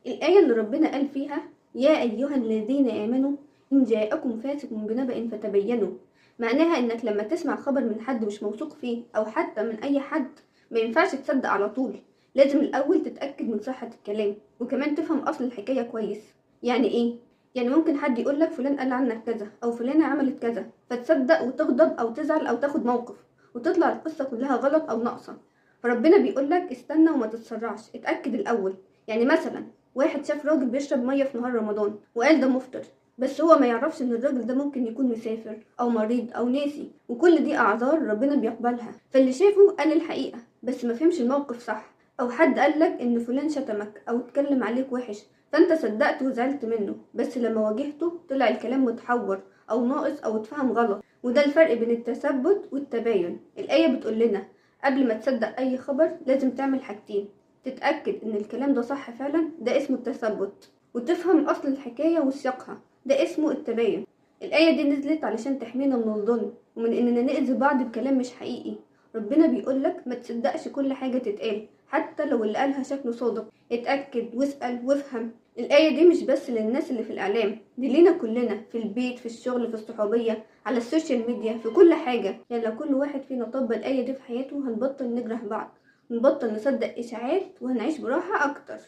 الآية اللي ربنا قال فيها يا أيها الذين آمنوا إن جاءكم فاسق بنبأ فتبينوا، معناها إنك لما تسمع خبر من حد مش موثوق فيه أو حتى من أي حد ما ينفعش تصدق على طول، لازم الأول تتأكد من صحة الكلام وكمان تفهم أصل الحكاية كويس. يعني إيه؟ يعني ممكن حد يقولك فلان قال عنك كذا أو فلانة عملت كذا فتصدق وتغضب أو تزعل أو تاخد موقف وتطلع القصة كلها غلط أو ناقصة. فربنا بيقولك استنى وما تتسرعش، اتأكد الأول. يعني مثلا واحد شاف راجل بيشرب مية في نهار رمضان وقال ده مفطر، بس هو ما يعرفش ان الراجل ده ممكن يكون مسافر او مريض او ناسي، وكل دي اعذار ربنا بيقبلها. فاللي شافه قال الحقيقة بس ما فهمش الموقف صح، او حد قالك ان فلان شتمك او اتكلم عليك وحش فانت صدقت وزعلت منه، بس لما واجهته طلع الكلام متحور او ناقص او اتفهم غلط. وده الفرق بين التثبت والتباين. الآية بتقول لنا قبل ما تصدق اي خبر لازم تعمل حاجتين: تتأكد ان الكلام ده صح فعلا، ده اسمه التثبت، وتفهم اصل الحكاية وسياقها، ده اسمه التباين. الآية دي نزلت علشان تحمينا من الظلم ومن اننا نأذي بعض بكلام مش حقيقي. ربنا بيقولك ما تصدقش كل حاجة تتقال حتى لو اللي قالها شكله صادق، اتأكد واسأل وافهم. الآية دي مش بس للناس اللي في الإعلام، دي لينا كلنا في البيت، في الشغل، في الصحوبية، على السوشيال ميديا، في كل حاجة. يعني لو كل واحد فينا طبق الآية دي في حياته هنبطل نجرح بعض، نبطل نصدق إشاعات وهنعيش براحة أكتر.